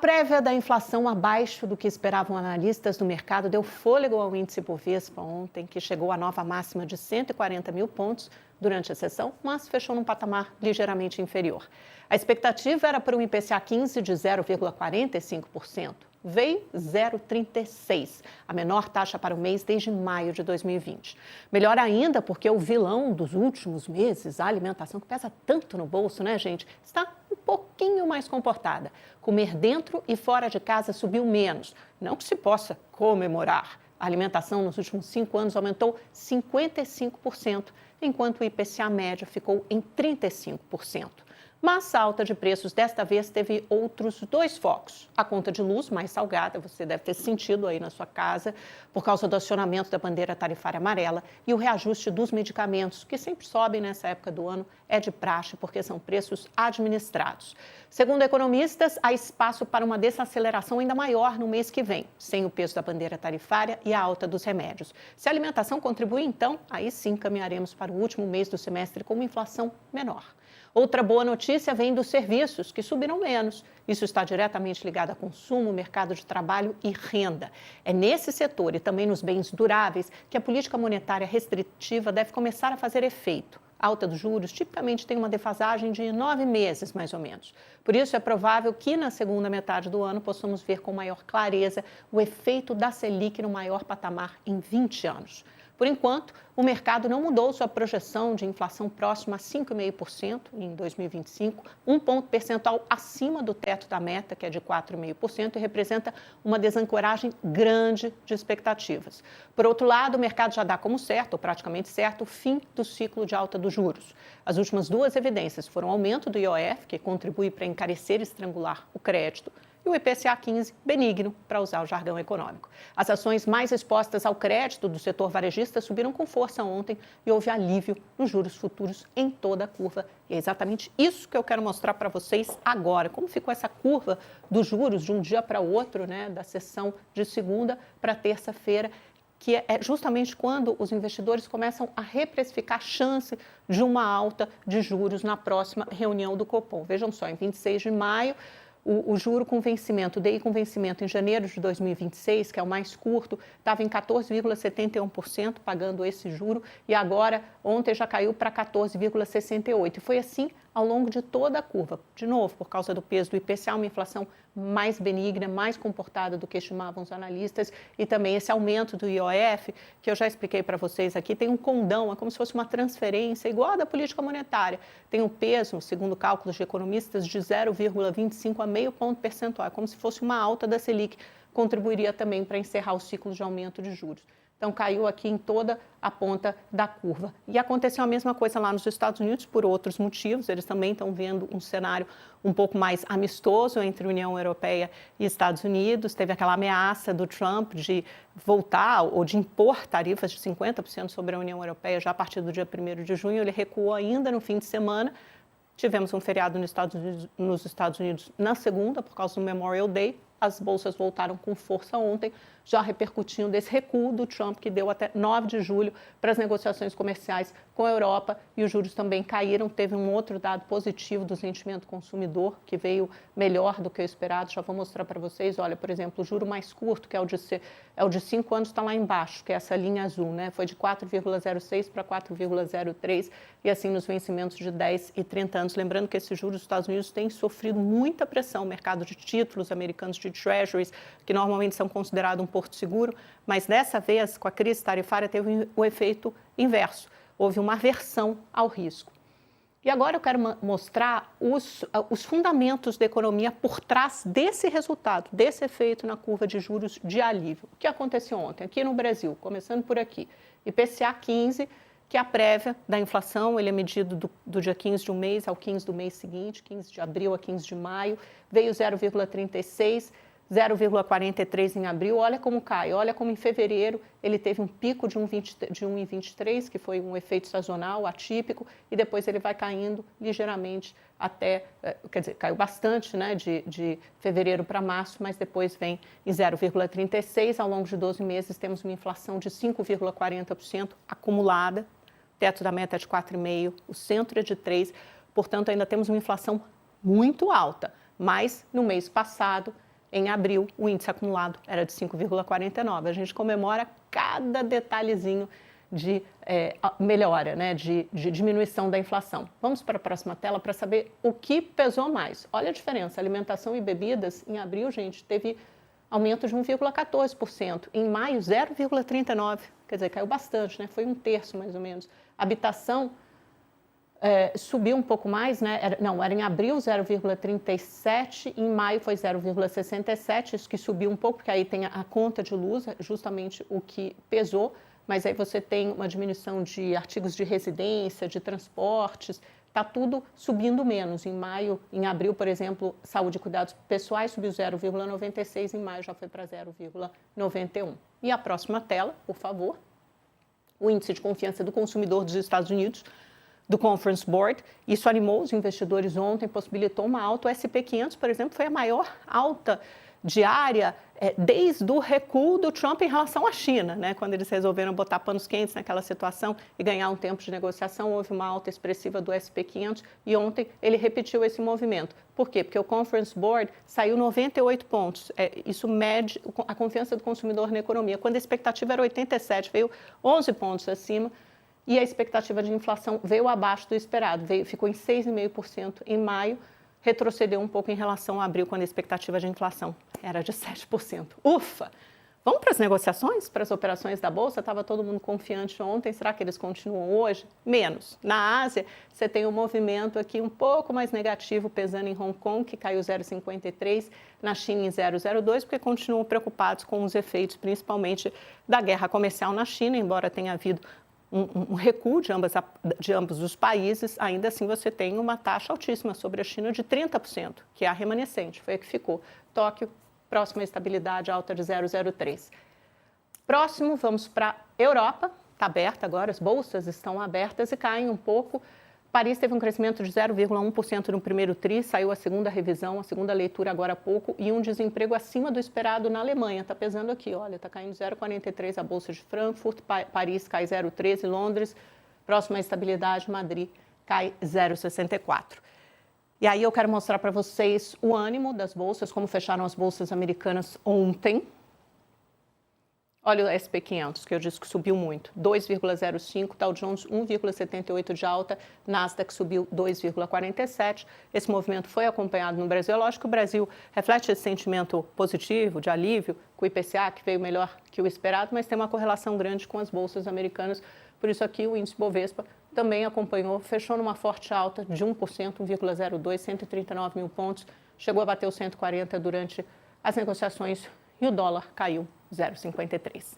prévia da inflação abaixo do que esperavam analistas do mercado deu fôlego ao índice Bovespa ontem, que chegou à nova máxima de 140 mil pontos durante a sessão, mas fechou num patamar ligeiramente inferior. A expectativa era para um IPCA 15 de 0,45%. Veio 0,36%, a menor taxa para o mês desde maio de 2020. Melhor ainda porque o vilão dos últimos meses, a alimentação, que pesa tanto no bolso, né, gente, está um pouquinho mais comportada. Comer dentro e fora de casa subiu menos, não que se possa comemorar. A alimentação nos últimos 5 anos aumentou 55%, enquanto o IPCA médio ficou em 35%. Mas a alta de preços desta vez teve outros 2 focos. A conta de luz mais salgada, você deve ter sentido aí na sua casa, por causa do acionamento da bandeira tarifária amarela, e o reajuste dos medicamentos, que sempre sobem nessa época do ano, é de praxe porque são preços administrados. Segundo economistas, há espaço para uma desaceleração ainda maior no mês que vem, sem o peso da bandeira tarifária e a alta dos remédios. Se a alimentação contribuir, então, aí sim caminharemos para o último mês do semestre com uma inflação menor. Outra boa notícia vem dos serviços, que subiram menos. Isso está diretamente ligado a consumo, mercado de trabalho e renda. É nesse setor e também nos bens duráveis que a política monetária restritiva deve começar a fazer efeito. A alta dos juros tipicamente tem uma defasagem de 9 meses, mais ou menos. Por isso, é provável que na segunda metade do ano possamos ver com maior clareza o efeito da Selic no maior patamar em 20 anos. Por enquanto, o mercado não mudou sua projeção de inflação próxima a 5,5% em 2025, um ponto percentual acima do teto da meta, que é de 4,5%, e representa uma desancoragem grande de expectativas. Por outro lado, o mercado já dá como certo, ou praticamente certo, o fim do ciclo de alta dos juros. As últimas 2 evidências foram o aumento do IOF, que contribui para encarecer e estrangular o crédito, e o IPCA 15 benigno, para usar o jargão econômico. As ações mais expostas ao crédito do setor varejista subiram com força ontem e houve alívio nos juros futuros em toda a curva. E é exatamente isso que eu quero mostrar para vocês agora. Como ficou essa curva dos juros de um dia para o outro, né, da sessão de segunda para terça-feira, que é justamente quando os investidores começam a reprecificar a chance de uma alta de juros na próxima reunião do Copom. Vejam só, em 26 de maio, o juro com vencimento, o DI com vencimento em janeiro de 2026, que é o mais curto, estava em 14,71% pagando esse juro e agora, ontem já caiu para 14,68%. E foi assim ao longo de toda a curva. De novo, por causa do peso do IPCA, uma inflação mais benigna, mais comportada do que estimavam os analistas e também esse aumento do IOF, que eu já expliquei para vocês aqui, tem um condão, é como se fosse uma transferência igual a da política monetária. Tem um peso, segundo cálculos de economistas, de 0,25 a meio ponto percentual, é como se fosse uma alta da Selic, contribuiria também para encerrar o ciclo de aumento de juros. Então, caiu aqui em toda a ponta da curva. E aconteceu a mesma coisa lá nos Estados Unidos, por outros motivos. Eles também estão vendo um cenário um pouco mais amistoso entre União Europeia e Estados Unidos. Teve aquela ameaça do Trump de voltar ou de impor tarifas de 50% sobre a União Europeia já a partir do dia 1º de junho. Ele recuou ainda no fim de semana. Tivemos um feriado nos Estados Unidos na segunda, por causa do Memorial Day. As bolsas voltaram com força ontem, já repercutindo desse recuo do Trump, que deu até 9 de julho para as negociações comerciais com a Europa, e os juros também caíram. Teve um outro dado positivo do sentimento consumidor, que veio melhor do que o esperado. Já vou mostrar para vocês. Olha, por exemplo, o juro mais curto, que é o de 5 anos, está lá embaixo, que é essa linha azul, né? Foi de 4,06 para 4,03, e assim nos vencimentos de 10 e 30 anos. Lembrando que esses juros dos Estados Unidos têm sofrido muita pressão, o mercado de títulos americanos de treasuries, que normalmente são considerados um porto seguro, mas dessa vez, com a crise tarifária, teve o efeito inverso. Houve uma aversão ao risco. E agora eu quero mostrar os fundamentos da economia por trás desse resultado, desse efeito na curva de juros de alívio. O que aconteceu ontem? Aqui no Brasil, começando por aqui, IPCA 15, que é a prévia da inflação, ele é medido do dia 15 de um mês ao 15 do mês seguinte, 15 de abril a 15 de maio, veio 0,36, 0,43 em abril. Olha como cai, olha como em fevereiro ele teve um pico de 1,23, que foi um efeito sazonal, atípico, e depois ele vai caindo ligeiramente até, quer dizer, caiu bastante, né, de fevereiro para março, mas depois vem em 0,36. Ao longo de 12 meses temos uma inflação de 5,40% acumulada, teto da meta é de 4,5%, o centro é de 3%, portanto ainda temos uma inflação muito alta, mas no mês passado Em abril, o índice acumulado era de 5,49. A gente comemora cada detalhezinho de melhora, né, de diminuição da inflação. Vamos para a próxima tela para saber o que pesou mais. Olha a diferença, alimentação e bebidas, em abril, gente, teve aumento de 1,14%, em maio 0,39%, quer dizer, caiu bastante, né, foi 1/3 mais ou menos. Habitação subiu um pouco mais, né, era em abril 0,37%, em maio foi 0,67%, isso que subiu um pouco, porque aí tem a conta de luz, justamente o que pesou, mas aí você tem uma diminuição de artigos de residência, de transportes, está tudo subindo menos. Em abril, por exemplo, saúde e cuidados pessoais subiu 0,96%, em maio já foi para 0,91%. E a próxima tela, por favor. O índice de confiança do consumidor dos Estados Unidos, do Conference Board, isso animou os investidores ontem, possibilitou uma alta. O S&P 500, por exemplo, foi a maior alta diária desde o recuo do Trump em relação à China, né? Quando eles resolveram botar panos quentes naquela situação e ganhar um tempo de negociação, houve uma alta expressiva do S&P 500 e ontem ele repetiu esse movimento. Por quê? Porque o Conference Board saiu 98 pontos. Isso mede a confiança do consumidor na economia. Quando a expectativa era 87, veio 11 pontos acima. E a expectativa de inflação veio abaixo do esperado, ficou em 6,5% em maio, retrocedeu um pouco em relação a abril, quando a expectativa de inflação era de 7%. Ufa! Vamos para as negociações, para as operações da Bolsa? Estava todo mundo confiante ontem, será que eles continuam hoje? Menos. Na Ásia, você tem um movimento aqui um pouco mais negativo, pesando em Hong Kong, que caiu 0,53%, na China em 0,02%, porque continuam preocupados com os efeitos, principalmente da guerra comercial na China, embora tenha havido um recuo de ambos os países, ainda assim você tem uma taxa altíssima sobre a China de 30%, que é a remanescente, foi a que ficou. Tóquio, próxima estabilidade, alta de 0,03%. Próximo, vamos para a Europa, está aberta agora, as bolsas estão abertas e caem um pouco. Paris teve um crescimento de 0,1% no primeiro tri, saiu a segunda revisão, a segunda leitura agora há pouco, e um desemprego acima do esperado na Alemanha. Está pesando aqui, olha, está caindo 0,43% a Bolsa de Frankfurt, Paris cai 0,13%, Londres, próxima estabilidade, Madrid cai 0,64%. E aí eu quero mostrar para vocês o ânimo das bolsas, como fecharam as bolsas americanas ontem. Olha o S&P 500, que eu disse que subiu muito, 2,05%, Dow Jones 1,78% de alta, Nasdaq subiu 2,47%. Esse movimento foi acompanhado no Brasil. É lógico que o Brasil reflete esse sentimento positivo, de alívio, com o IPCA, que veio melhor que o esperado, mas tem uma correlação grande com as bolsas americanas. Por isso aqui o índice Bovespa também acompanhou, fechou numa forte alta de 1%, 1,02%, 139 mil pontos, chegou a bater os 140 durante as negociações e o dólar caiu 0,53.